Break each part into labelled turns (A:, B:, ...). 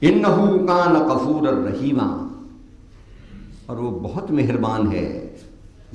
A: انہو کان غفور الرحیما، اور وہ بہت مہربان ہے،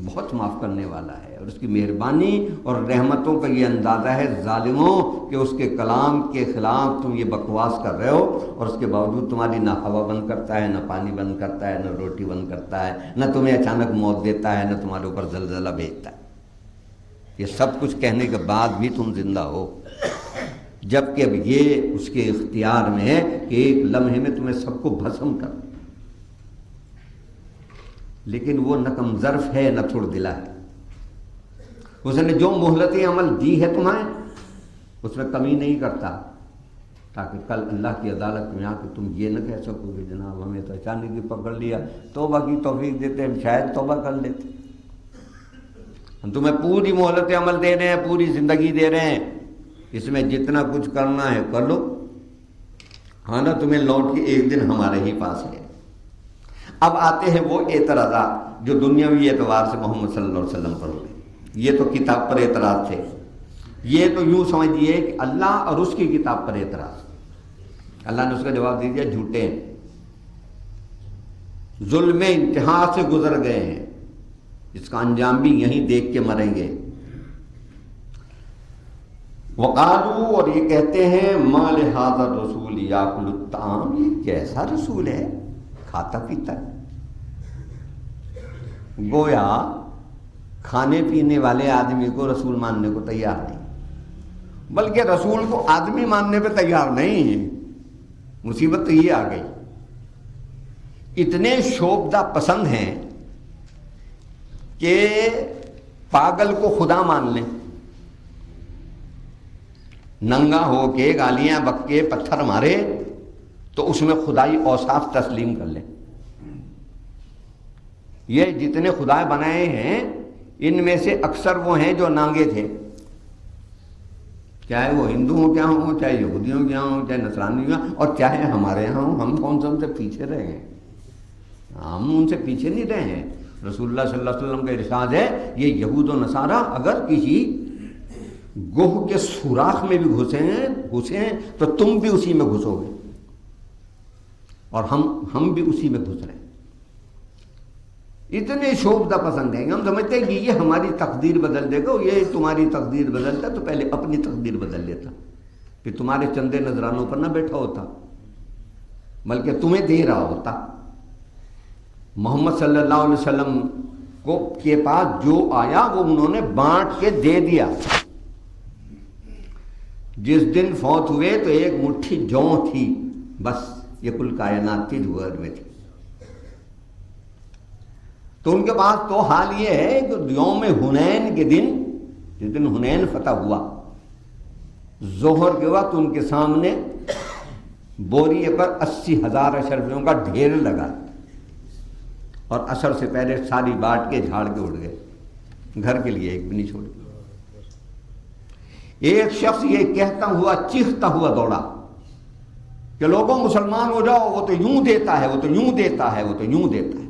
A: بہت معاف کرنے والا ہے، اور اس کی مہربانی اور رحمتوں کا یہ اندازہ ہے ظالموں کہ اس کے کلام کے خلاف تم یہ بکواس کر رہے ہو، اور اس کے باوجود تمہاری نہ ہوا بند کرتا ہے، نہ پانی بند کرتا ہے، نہ روٹی بند کرتا ہے، نہ تمہیں اچانک موت دیتا ہے، نہ تمہارے اوپر زلزلہ بھیجتا ہے۔ یہ سب کچھ کہنے کے بعد بھی تم زندہ ہو، جبکہ اب یہ اس کے اختیار میں ہے کہ ایک لمحے میں تمہیں سب کو بھسم کر، لیکن وہ نہ کم ظرف ہے نہ تھوڑ دلا ہے۔ اس نے جو مہلت عمل دی ہے تمہیں اس میں کمی نہیں کرتا، تاکہ کل اللہ کی عدالت میں آ کے تم یہ نہ کہہ سکو کہ جناب ہمیں تو اچانک ہی پکڑ لیا، توبہ کی توفیق دیتے ہم شاید توبہ کر لیتے۔ ہم تمہیں پوری مہلت عمل دے رہے ہیں، پوری زندگی دے رہے ہیں، اس میں جتنا کچھ کرنا ہے کر لو، ہاں نا تمہیں لوٹ کے ایک دن ہمارے ہی پاس ہے۔ اب آتے ہیں وہ اعتراضات جو دنیاوی اعتبار سے محمد صلی اللہ علیہ وسلم پر ہوئے۔ یہ تو کتاب پر اعتراض تھے، یہ تو یوں سمجھیے کہ اللہ اور اس کی کتاب پر اعتراض۔ اللہ نے اس کا جواب دے دیا جھوٹے ہیں، ظلم انتہا سے گزر گئے ہیں، اس کا انجام بھی یہیں دیکھ کے مریں گے۔ وقالو، اور یہ کہتے ہیں ما لہذا الرسول یاکل الطعام، یہ کیسا رسول ہے کھاتا پیتا ہے۔ گویا کھانے پینے والے آدمی کو رسول ماننے کو تیار نہیں، بلکہ رسول کو آدمی ماننے پہ تیار نہیں ہے۔ مصیبت تو یہ آ گئی، اتنے شوبدہ پسند ہیں کہ پاگل کو خدا مان لیں، ننگا ہو کے گالیاں بک کے پتھر مارے تو اس میں خدائی اوصاف تسلیم کر لیں۔ یہ جتنے خدا بنائے ہیں ان میں سے اکثر وہ ہیں جو نانگے تھے، چاہے وہ ہندوؤں کے یہاں ہوں، چاہے یہودیوں کے یہاں ہوں، چاہے نصرانیوں کے یہاں، اور چاہے ہمارے یہاں ہوں۔ ہم کون سے ان سے پیچھے رہے ہیں؟ ہم ان سے پیچھے نہیں رہے ہیں۔ رسول اللہ صلی اللہ علیہ وسلم کا ارشاد ہے یہ یہود و نصارہ اگر کسی گوہ کے سوراخ میں بھی گھسے ہیں تو تم بھی اسی میں گھسو گے، اور ہم بھی اسی میں گھس رہے ہیں۔ اتنے شوبدہ پسند ہیں، ہم سمجھتے ہیں کہ یہ ہماری تقدیر بدل دے گا، یہ تمہاری تقدیر بدلتا تو پہلے اپنی تقدیر بدل لیتا، کہ تمہارے چندے نذرانوں پر نہ بیٹھا ہوتا بلکہ تمہیں دے رہا ہوتا۔ محمد صلی اللہ علیہ وسلم کے پاس جو آیا وہ انہوں نے بانٹ کے دے دیا۔ جس دن فوت ہوئے تو ایک مٹھی جوں تھی، بس یہ کل کائنات تھی جو گھر میں تھی۔ تو ان کے پاس تو حال یہ ہے کہ یوم حنین کے دن، جس دن حنین فتح ہوا، ظہر کے وقت ان کے سامنے بوریے پر 80,000 اشرفیوں کا ڈھیر لگا، اور عصر سے پہلے ساری بانٹ کے جھاڑ کے اڑ گئے، گھر کے لیے ایک بھی نہیں چھوڑی۔ ایک شخص یہ کہتا ہوا چیختا ہوا دوڑا کہ لوگوں مسلمان ہو جاؤ، وہ تو یوں دیتا ہے، وہ تو یوں دیتا ہے، وہ تو یوں دیتا ہے۔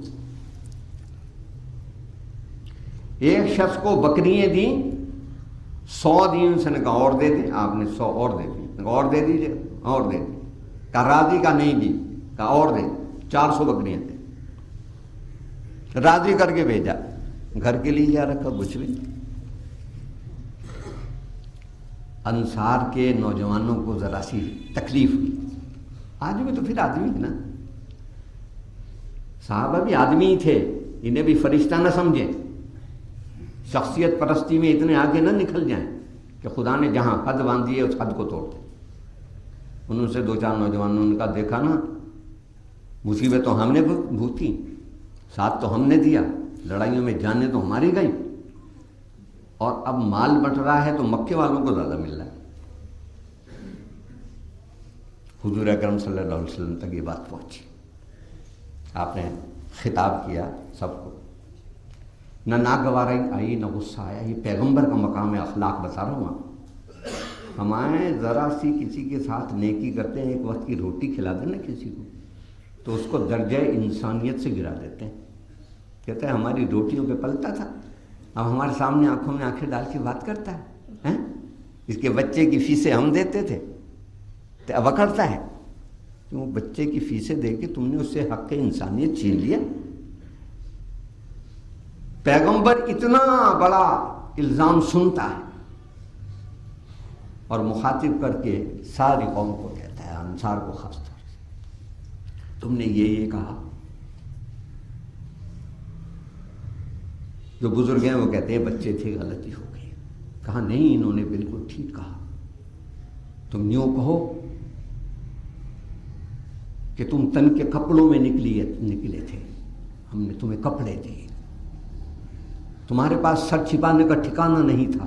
A: ایک شخص کو بکریاں دیں، 100 دی، اس نے کہا اور دے دیں، آپ نے 100 اور دے دی، اور دے دیجیے، اور دے دی، کہا راضی کا نہیں دی، کہا اور دے، 400 بکریاں دے، راضی کر کے بھیجا، گھر کے لیے جا رکھا، کچھ بھی نہیں۔ انصار کے نوجوانوں کو ذرا سی تکلیف ہوئی، آدمی تو پھر آدمی ہے نا، صحابہ بھی آدمی ہی تھے، انہیں بھی فرشتہ نہ سمجھیں، شخصیت پرستی میں اتنے آگے نہ نکل جائیں کہ خدا نے جہاں حد باندھی ہے اس حد کو توڑ دیں۔ انہوں سے 2-4 نوجوانوں نے کہا دیکھا نا، مصیبت تو ہم نے بھوتی، ساتھ تو ہم نے دیا، لڑائیوں میں جانیں تو ہماری گئیں، اور اب مال بٹ رہا ہے تو مکے والوں کو زیادہ مل رہا ہے۔ حضور اکرم صلی اللہ علیہ وسلم تک یہ بات پہنچی، آپ نے خطاب کیا سب کو، نہ ناگواری آئی نہ غصہ آیا۔ یہ پیغمبر کا مقام اخلاق بتا رہا ہوں آپ۔ ہمارے ذرا سی کسی کے ساتھ نیکی کرتے ہیں، ایک وقت کی روٹی کھلا دیں نا کسی کو، تو اس کو درجہ انسانیت سے گرا دیتے ہیں۔ کہتے ہیں ہماری روٹیوں پہ پلتا تھا، اب ہمارے سامنے آنکھوں میں آنکھیں ڈال کے بات کرتا ہے، اس کے بچے کی فیسیں ہم دیتے تھے تو اب اکڑتا ہے۔ کیوں بچے کی فیسیں دے کے تم نے اس سے حق انسانیت چھین لیا؟ پیغمبر اتنا بڑا الزام سنتا ہے اور مخاطب کر کے ساری قوم کو کہتا ہے، انصار کو خاص طور سے، تم نے یہ کہا۔ جو بزرگ ہیں وہ کہتے ہیں بچے تھے، غلطی ہو گئی۔ کہا نہیں، انہوں نے بالکل ٹھیک کہا۔ تم یوں کہو کہ تم تن کے کپڑوں میں نکلے تھے، ہم نے تمہیں کپڑے دیے، تمہارے پاس سر چھپانے کا ٹھکانہ نہیں تھا،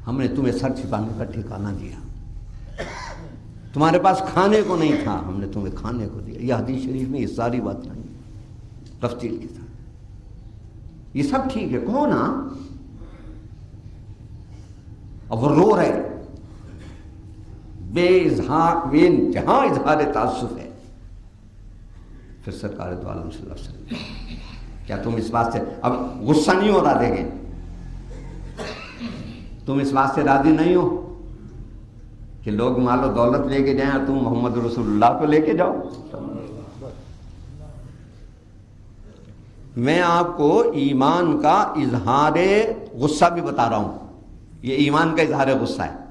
A: ہم نے تمہیں سر چھپانے کا ٹھکانہ دیا، تمہارے پاس کھانے کو نہیں تھا، ہم نے تمہیں کھانے کو دیا۔ یہ حدیث شریف میں یہ ساری بات نہیں تفصیل کے ساتھ، یہ سب ٹھیک ہے، کہو نا۔ اب وہ رو رہے، بے انتہا اظہار تعصب ہے۔ پھر سرکار دو عالم صلی اللہ علیہ وسلم، کیا تم اس بات سے اب غصہ نہیں ہو رہا؟ دیکھیں، تم اس بات سے راضی نہیں ہو کہ لوگ مال و دولت لے کے جائیں اور تم محمد رسول اللہ کو لے کے جاؤ؟ میں آپ کو ایمان کا اظہار غصہ بھی بتا رہا ہوں، یہ ایمان کا اظہار غصہ ہے،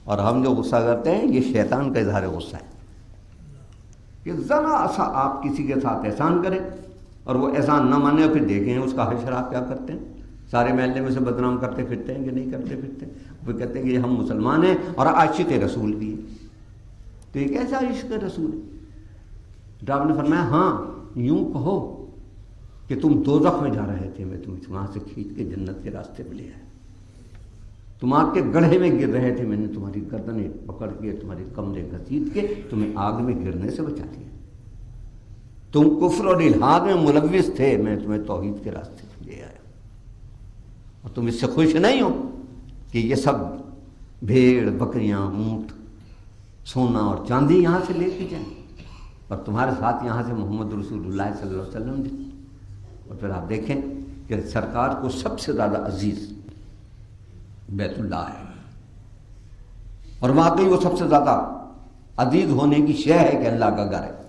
A: اور ہم جو غصہ کرتے ہیں یہ شیطان کا اظہار غصہ ہے۔ کہ ذرا سا آپ کسی کے ساتھ احسان کریں اور وہ احسان نہ مانے، اور پھر دیکھیں اس کا حشر آپ کیا کرتے ہیں، سارے محلے میں سے بدنام کرتے پھرتے ہیں کہ نہیں کرتے پھرتے؟ وہ کہتے ہیں کہ ہم مسلمان ہیں اور عاشق رسول بھی ہیں۔ تو یہ کیسا عشق رسول ہے؟ آپ نے فرمایا ہاں، یوں کہو کہ تم دوزخ میں جا رہے تھے، میں تمہیں وہاں سے کھینچ کے جنت کے راستے پہ لے آیا، تم آگ کے گڑھے میں گر رہے تھے، میں نے تمہاری گردنیں پکڑ کے تمہاری کمریں گھسیٹ کے تمہیں آگ میں گرنے سے بچا دیا، تم کفر اور الحاد میں ملوث تھے، میں تمہیں توحید کے راستے پہ لے آیا، اور تم اس سے خوش نہیں ہو کہ یہ سب بھیڑ بکریاں اونٹ سونا اور چاندی یہاں سے لے کے جائیں، اور تمہارے ساتھ یہاں سے محمد رسول اللہ صلی اللہ علیہ وسلم جائیں۔ اور پھر آپ دیکھیں کہ سرکار کو سب سے زیادہ عزیز بیت اللہ ہے، اور واقعی وہ سب سے زیادہ عزیز ہونے کی شے ہے کہ اللہ کا گھر ہے،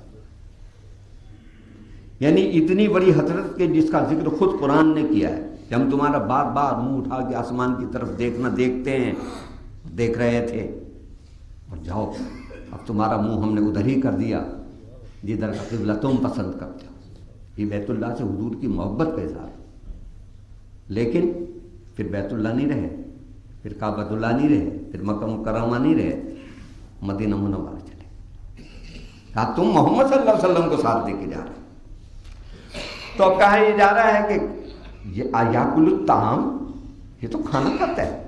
A: یعنی اتنی بڑی حضرت کے جس کا ذکر خود قرآن نے کیا ہے کہ ہم تمہارا بار بار منہ اٹھا کے آسمان کی طرف دیکھتے ہیں، دیکھ رہے تھے، اور جاؤ اب تمہارا منہ ہم نے ادھر ہی کر دیا جدھر کا قبلہ تم پسند کرتے ہو۔ یہ بیت اللہ سے حضور کی محبت کا اظہار ہے۔ لیکن پھر بیت اللہ نہیں رہے، پھر کعبۃ اللہ نہیں رہے، پھر مکہ مکرمہ نہیں رہے، مدینہ منورہ چلے۔ کہا تم محمد صلی اللہ علیہ وسلم کو ساتھ لے کے جا رہے، تو اب کہا یہ جا رہا ہے کہ یہ یاکل الطعام، یہ تو کھانا کھاتا ہے،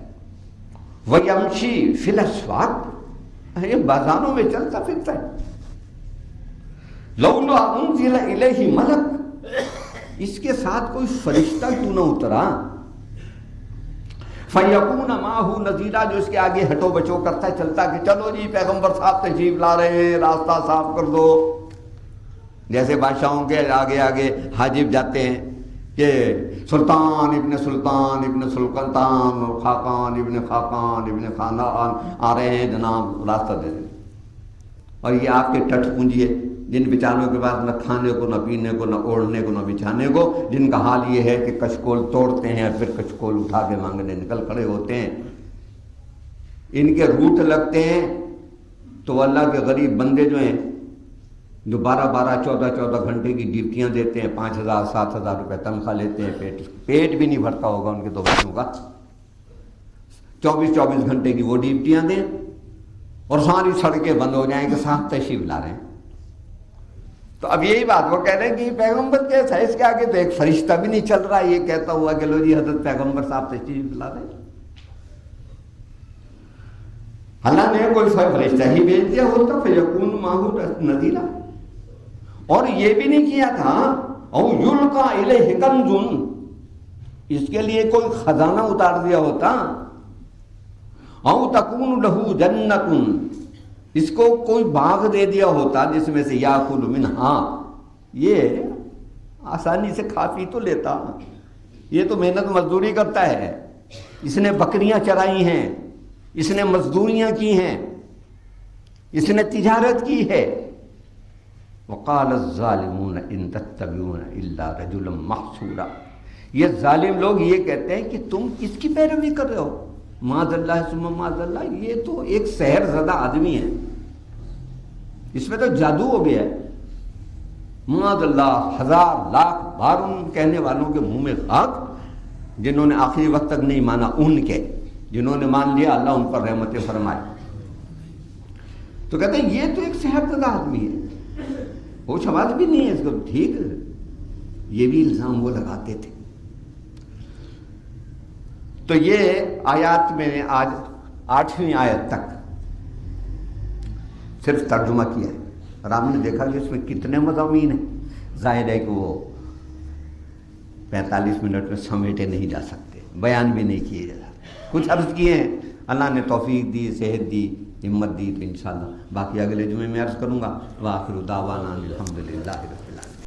A: ویمشی فی الاسواق، یہ بازاروں میں چلتا پھرتا ہے، لولا انزل الیہ ملک، اس کے ساتھ کوئی فرشتہ کیوں نہ اترا، فیکون معہ نذیرا، جو اس کے آگے ہٹو بچو کرتا ہے، چلتا کہ چلو جی پیغمبر صاحب تشریف لا رہے ہیں، راستہ صاف کر دو، جیسے بادشاہوں کے آگے آگے حاجب جاتے ہیں کہ سلطان ابن سلطان اور خاقان ابن خاندان آ رہے ہیں جناب، راستہ دے دیں۔ اور یہ آپ کے ٹٹ پونجیے جن بیچاروں کے پاس نہ کھانے کو نہ پینے کو نہ اوڑھنے کو نہ بچھانے کو، جن کا حال یہ ہے کہ کچکول توڑتے ہیں اور پھر کچکول اٹھا کے مانگنے نکل کھڑے ہوتے ہیں، ان کے روٹ لگتے ہیں تو اللہ کے غریب بندے جو ہیں جو 12 14 گھنٹے کی ڈیوٹیاں دیتے ہیں، 5,000 7,000 روپے تنخواہ لیتے ہیں، پیٹ بھی نہیں بھرتا ہوگا ان کے دو بچوں کا، 24 گھنٹے کی وہ ڈیوٹیاں دیں اور ساری سڑکیں بند ہو جائیں کہ صاحب تشریف لا رہے ہیں۔ تو اب یہی بات وہ کہہ رہے ہیں کہ پیغمبر کیسا ہے، اس کے آگے تو ایک فرشتہ بھی نہیں چل رہا یہ کہتا ہوا کہ لو جی حضرت پیغمبر صاحب تشریف لا رہے ہیں۔ اللہ نے کوئی فرشتہ ہی بھیج دیا ہوتا فیکون معہ نذیرا، اور یہ بھی نہیں کیا تھا او یلقا الیہ کنز، اس کے لیے کوئی خزانہ اتار دیا ہوتا، او تکون لہ جنت، اس کو کوئی باغ دے دیا ہوتا جس میں سے یاکل منہا، یہ آسانی سے کھا پی تو لیتا، یہ تو محنت مزدوری کرتا ہے، اس نے بکریاں چرائی ہیں، اس نے مزدوریاں کی ہیں، اس نے تجارت کی ہے. وقال الظالمون ان تتبعون الا رجلا محصورا. یہ ظالم لوگ یہ کہتے ہیں کہ تم کس کی پیروی کر رہے ہو؟ معاذ اللہ ثم معاذ اللہ، یہ تو ایک سحر زدہ آدمی ہے، اس میں تو جادو ہو گیا ہے. معاذ اللہ، ہزار لاکھ بار ان کہنے والوں کے منہ میں خاک، جنہوں نے آخری وقت تک نہیں مانا، ان کے جنہوں نے مان لیا اللہ ان پر رحمتیں فرمائے. تو کہتے ہیں یہ تو ایک سحر زدہ آدمی ہے، وہ شواز بھی نہیں ہے اس کو. ٹھیک ہے، یہ بھی الزام وہ لگاتے تھے. تو یہ آیات میں نے آج 8ویں آیت تک صرف ترجمہ کیا ہے، اور آپ نے دیکھا کہ اس میں کتنے مضامین ہیں. ظاہر ہے کہ وہ 45 منٹ میں سمیٹے نہیں جا سکتے، بیان بھی نہیں کیے جا سکتے. کچھ عرض کیے ہیں، اللہ نے توفیق دی، صحت دی، ہمت دی، تو انشاءاللہ باقی اگلے جمعے میں عرض کروں گا. وآخر دعوانا الحمدللہ رب العالمین.